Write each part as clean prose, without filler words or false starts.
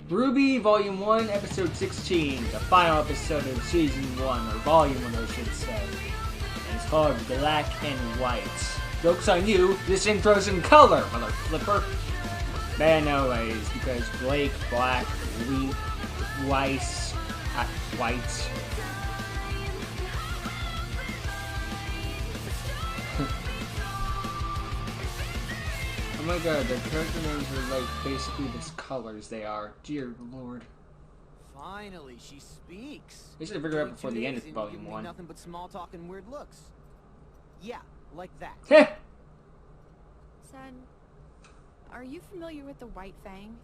RWBY Volume 1, Episode 16, the final episode of Season 1, or Volume 1 I should say. And it's called Black and White. Joke's on you, this intro's in color, mother flipper. But anyways, because Blake, black, white. Oh my god, the character names are like basically the colors they are. Dear lord. Finally, she speaks. We should have figured out before the end of Volume 1. Nothing but small talk and weird looks. Yeah, like that. Heh! Son, are you familiar with the White Fang?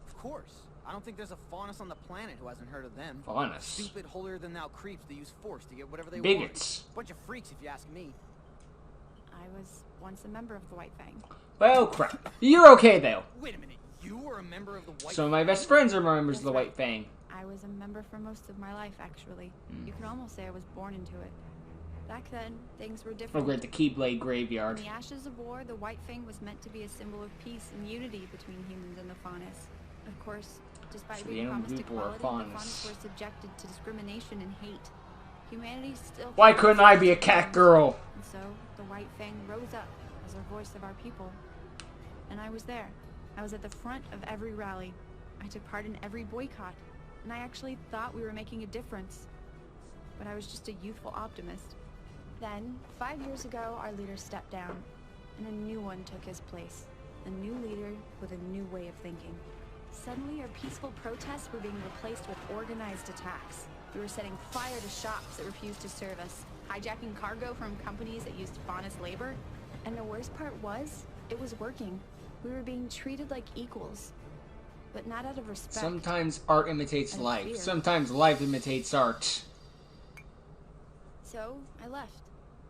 Of course. I don't think there's a faunus on the planet who hasn't heard of them. Faunus? Stupid, holier-than-thou creeps that use force to get whatever they Bigots. want. Bunch of freaks, if you ask me. I was once a member of the White Fang. Well, crap. You're okay, though. Wait a minute. You were a member of the White Some of my best friends are members of the White Fang. I was a member for most of my life, actually. You could almost say I was born into it. Back then, things were different. Over at the Keyblade Graveyard. In the ashes of war, the White Fang was meant to be a symbol of peace and unity between humans and the faunus. Of course, despite So being promised equality, the faunus faunus were subjected to discrimination and hate. Humanity still... Why couldn't I be a cat girl? And so, the White Fang rose up as a voice of our people. And I was there. I was at the front of every rally. I took part in every boycott. And I actually thought we were making a difference. But I was just a youthful optimist. Then, 5 years ago, our leader stepped down. And a new one took his place. A new leader with a new way of thinking. Suddenly, our peaceful protests were being replaced with organized attacks. We were setting fire to shops that refused to serve us, hijacking cargo from companies that used faunus labor. And the worst part was, it was working. We were being treated like equals, but not out of respect. Sometimes art imitates life. Fear. Sometimes life imitates art. So, I left.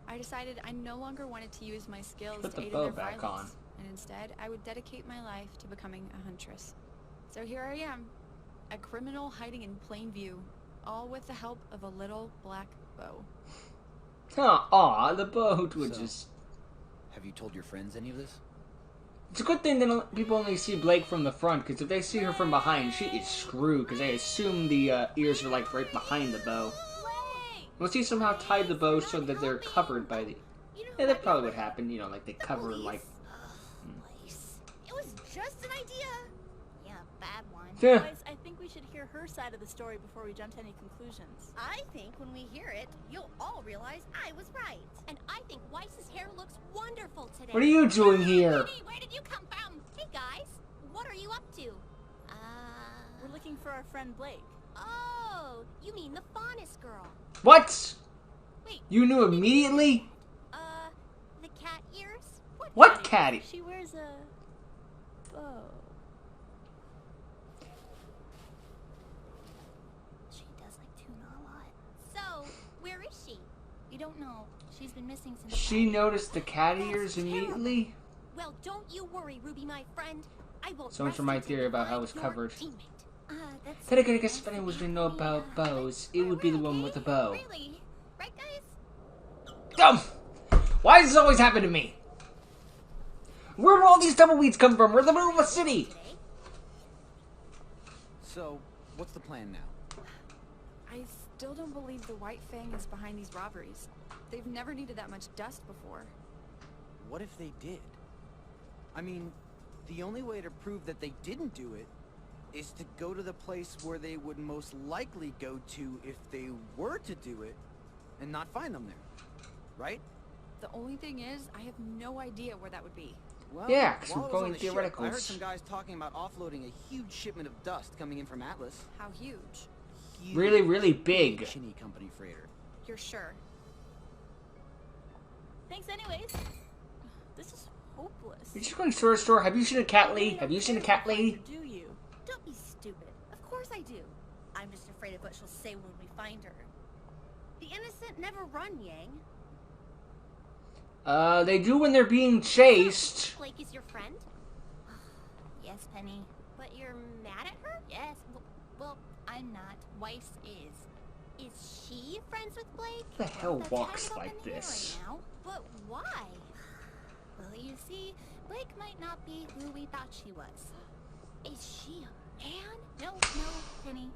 I decided I no longer wanted to use my skills Put to the aid in bow their back violence, on. and instead, I would dedicate my life to becoming a huntress. So here I am, a criminal hiding in plain view, all with the help of a little black bow. Aw, the boat would So, just... Have you told your friends any of this? It's a good thing that people only see Blake from the front, because if they see her from behind, she is screwed, because I assume the ears are like right behind the bow. Unless he somehow tied the bow so that they're covered by the... Yeah, that probably would happen, you know, like they cover like... It was just an idea. Yeah, bad one. Yeah. Guys, I think we should hear her side of the story before we jump to any conclusions. I think when we hear it, you'll all realize I was right. And I think Weiss's hair looks wonderful today. What are you doing here? Hey, where did you come from? Hey guys, what are you up to? We're looking for our friend Blake. Oh, you mean the faunus girl? What? Wait. You knew immediately? The cat ears? What catty? She wears a bow. She does like tuna a lot. So, where is she? You don't know. She's been missing since... She noticed the cat ears That's immediately? Well, don't you worry, Ruby, my friend. I won't So much rest for my until theory you about how find it's your covered. teammate. That's... Then I guess if anyone was to know about bows, it would be the one with the bow. Really? Right, guys? Dumb! Why does this always happen to me? Where do all these tumbleweeds come from? We're in the middle of a city! So, what's the plan now? I still don't believe the White Fang is behind these robberies. They've never needed that much dust before. What if they did? I mean, the only way to prove that they didn't do it is to go to the place where they would most likely go to if they were to do it, and not find them there. Right? The only thing is, I have no idea where that would be. Well, Yeah, 'cause while we're I was going on the ship, I heard theoreticals. some guys talking about offloading a huge shipment of dust coming in from Atlas. How huge? Huge. Really, really big. Chinny company freighter. You're sure? Thanks anyways. This is hopeless. You're just going store to store. Have you seen a cat lady? Have you seen a cat lady? Do you? Don't be stupid. Of course I do. I'm just afraid of what she'll say when we find her. The innocent never run, Yang. They do when they're being chased. Blake is your friend? Yes, Penny. But you're mad at her? Yes. Well, I'm not. Weiss is. Is she friends with Blake? Who the hell That's walks kind of up like in the air this? right now. But why? Well, you see, Blake might not be who we thought she was. Is she a Anne? No, Penny.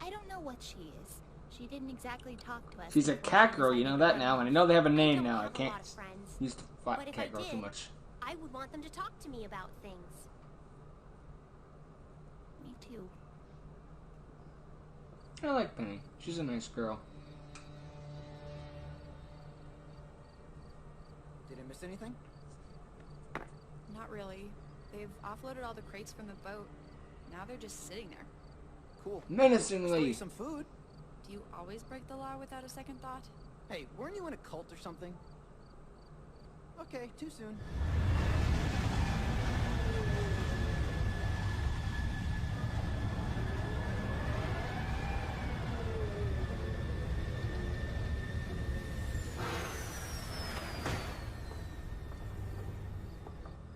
I don't know what she is. She didn't exactly talk to us. She's a cat girl, you know that now, and I know they have a name now. I have a can't lot of friends, use the but if I cat girl too did, much. I would want them to talk to me about things. Me too. I like Penny. She's a nice girl. Did I miss anything? Not really. They've offloaded all the crates from the boat. Now they're just sitting there. Cool. Still Menacingly. eat some food. Do you always break the law without a second thought? Hey, weren't you in a cult or something? Okay, too soon.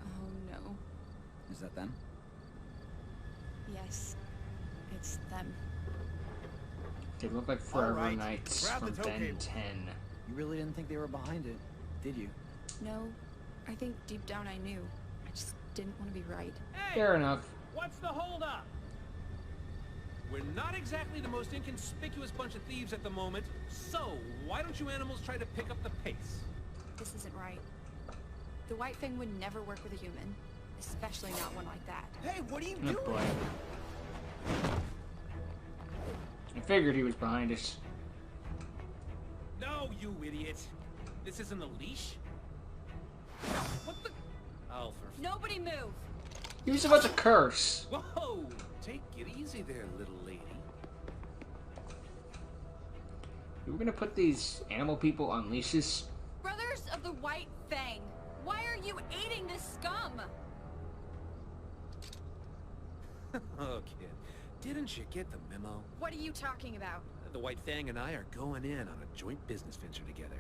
Oh no. Is that them? Yes. It's them. They look like Forever Alright, Knights grab the from tow Ben cable. 10. You really didn't think they were behind it, did you? No, I think deep down I knew. I just didn't want to be right. Hey, Fair enough. what's the holdup? We're not exactly the most inconspicuous bunch of thieves at the moment, so why don't you animals try to pick up the pace? This isn't right. The White Fang would never work with a human, especially not one like that. Hey, what are you Oh doing? boy. I figured he was behind us. No, you idiot. This isn't a leash. What the? Oh, for... Nobody move! He was about to curse. Whoa! Take it easy there, little lady. We were gonna put these animal people on leashes. Brothers of the White Fang, why are you aiding this scum? Oh, kid. Didn't you get the memo? What are you talking about? The White Fang and I are going in on a joint business venture together.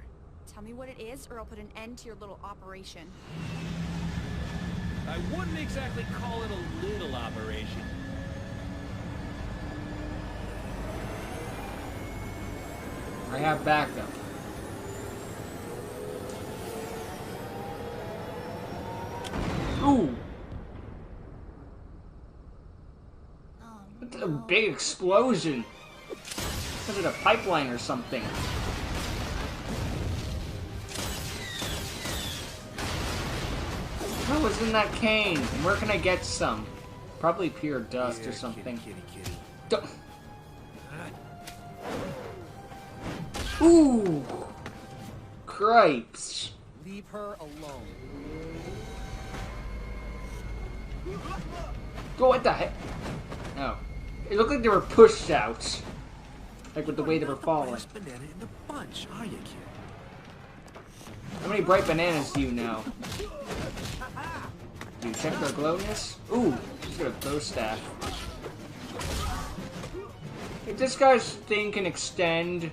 Tell me what it is, or I'll put an end to your little operation. I wouldn't exactly call it a little operation. I have backup. Ooh! Oh, That's a big explosion. Was it a pipeline or something? What was in that cane? And where can I get some? Probably pure dust or Here, something. Kitty. Don't- Ooh! Cripes. Leave her alone. Go, what the heck? Oh. It looked like they were pushed out. Like with the way they were falling. Brightest banana in the bunch, are you, kid? How many bright bananas do you know? Do you check their glowness? Ooh, she's got a bow staff. If this guy's thing can extend...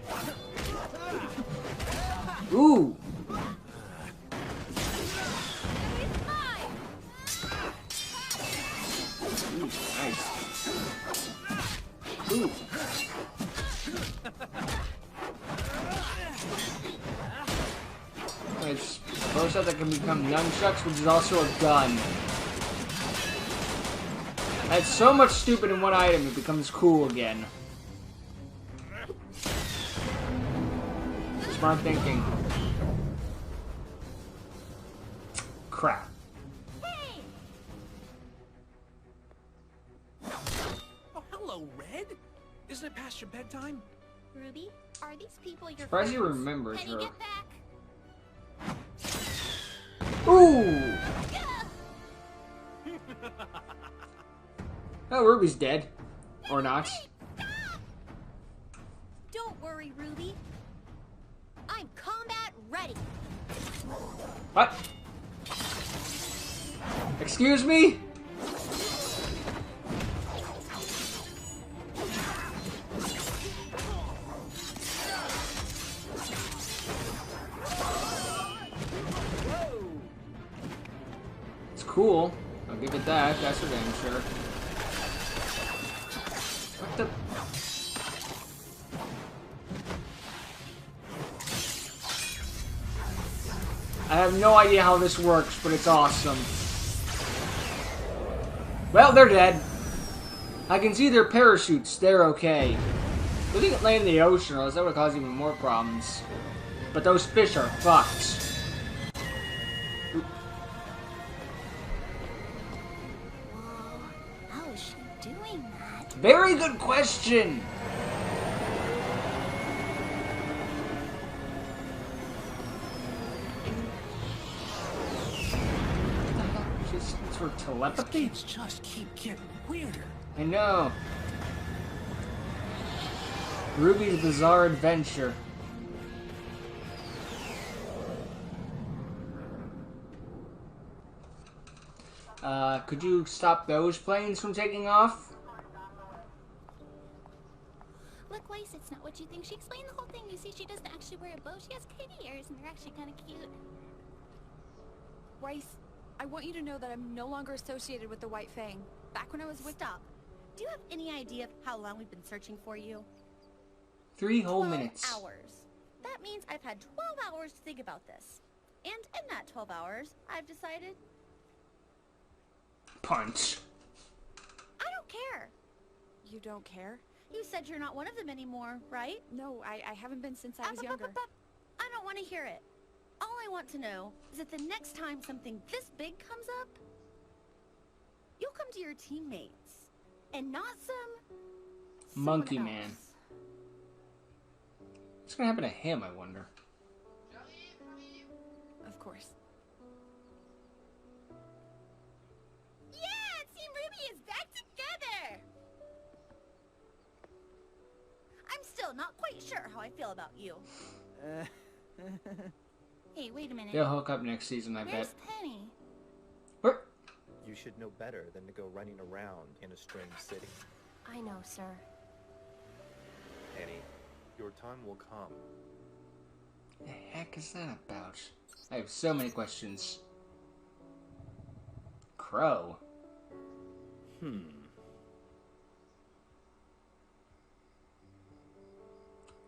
Ooh! Ooh, nice. Ooh. It's a bow staff that can become nunchucks, which is also a gun. That's so much stupid in one item, it becomes cool again. Smart thinking. Crap. hey! Oh, hello, Red. Isn't it past your bedtime? Ruby, are these people your Surprised he friends? remembers Penny, her. get back! Ooh! Oh, Ruby's dead. Or not. Don't worry, Ruby. I'm combat ready. What? Excuse me? It's cool. I'll give it that. That's for damn sure. What the? I have no idea how this works, but it's awesome. Well, they're dead. I can see their parachutes. They're okay. They didn't land in the ocean, or else that would cause even more problems. But those fish are fucked. How is she doing that? Very good question. She's for telepathy? Kids just keep getting weirder. I know. Ruby's Bizarre Adventure. Could you stop those planes from taking off? Look, Weiss, it's not what you think. She explained the whole thing. You see, she doesn't actually wear a bow. She has kitty ears, and they're actually kind of cute. Weiss, I want you to know that I'm no longer associated with the White Fang. Back when I was with... Stop. Do you have any idea of how long we've been searching for you? 3 whole 12 minutes. hours. That means I've had 12 hours to think about this. And in that 12 hours, I've decided... Punch. I don't care. You don't care? You said you're not one of them anymore, right? No, I haven't been since I was younger. I don't want to hear it. All I want to know is that the next time something this big comes up, you'll come to your teammates. And not some... Monkey someone Man. else. What's gonna happen to him, I wonder? Of course. Yeah! Team Ruby is back together! I'm still not quite sure how I feel about you. Hey, wait a minute. They'll hook up next season, I bet. Where's Penny? Where? You should know better than to go running around in a strange city. I know, sir. Penny, your time will come. The heck is that about? I have so many questions. Crow.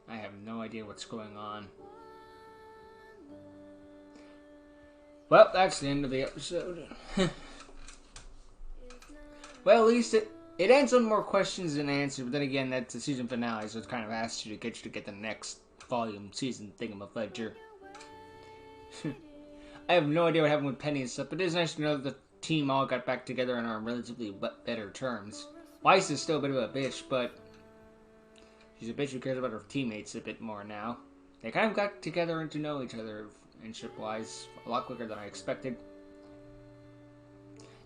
I have no idea what's going on. Well, that's the end of the episode. Well, at least it ends on more questions than answers, but then again, that's the season finale, so it kind of asks you to get the next volume, season thingamafledger. I have no idea what happened with Penny and stuff, but it is nice to know that the team all got back together and are on relatively better terms. Weiss is still a bit of a bitch, but she's a bitch who cares about her teammates a bit more now. They kind of got together and to know each other, friendship-wise, a lot quicker than I expected.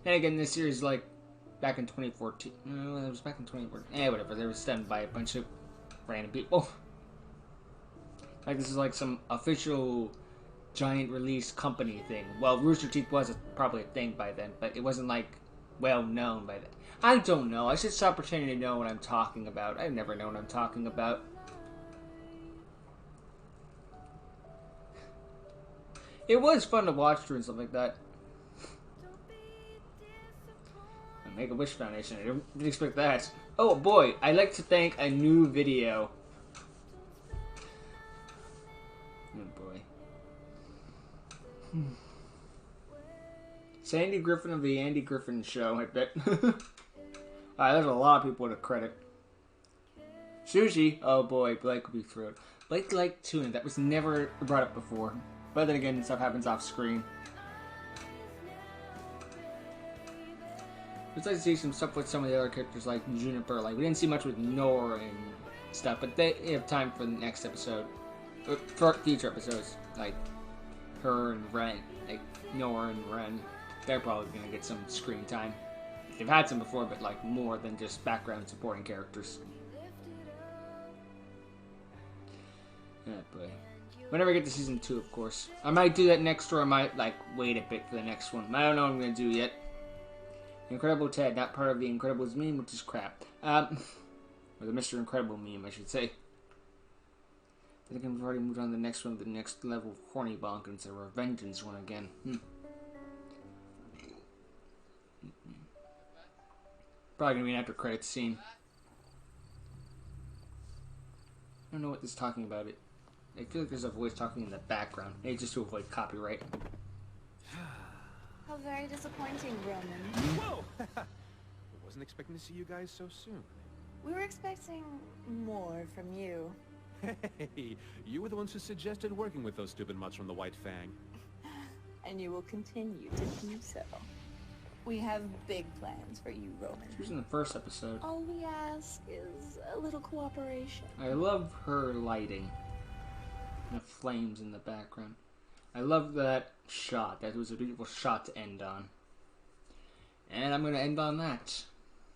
Then again, this series, like, back in 2014. No, it was back in 2014. Whatever. They were stemmed by a bunch of random people. Like, this is like some official giant release company thing. Well, Rooster Teeth was probably a thing by then, but it wasn't, like, well known by then. I don't know. I should stop pretending to know what I'm talking about. I never know what I'm talking about. It was fun to watch through and stuff like that. Make-A-Wish Foundation. I didn't expect that. Oh boy, I'd like to thank a new video. Oh boy. Sandy Griffin of the Andy Griffin Show, I bet. There's a lot of people to credit. Sushi. Oh boy, Blake will be thrilled. Blake liked tuna. That was never brought up before. But then again, stuff happens off screen. It's nice to see some stuff with some of the other characters like Juniper. Like, we didn't see much with Nora and stuff, but they have time for the next episode. For future episodes. Like, her and Ren. Like, Nora and Ren. They're probably going to get some screen time. They've had some before, but like more than just background supporting characters. Oh boy. Whenever I get to season 2, of course. I might do that next, or I might, like, wait a bit for the next one. I don't know what I'm going to do yet. Incredible Ted, not part of the Incredibles meme, which is crap. Or the Mr. Incredible meme, I should say. I think I've already moved on to the next one, the next level of Horny Bonk, and it's a Revengeance one again. Probably going to be an after credits scene. I don't know what this is talking about. I feel like there's a voice talking in the background. Maybe just to avoid copyright. How very disappointing, Roman. Whoa! Wasn't expecting to see you guys so soon. We were expecting more from you. Hey, you were the ones who suggested working with those stupid mutts from the White Fang. And you will continue to do so. We have big plans for you, Roman. She was in the first episode. All we ask is a little cooperation. I love her lighting. The flames in the background. I love that shot. That was a beautiful shot to end on. And I'm going to end on that.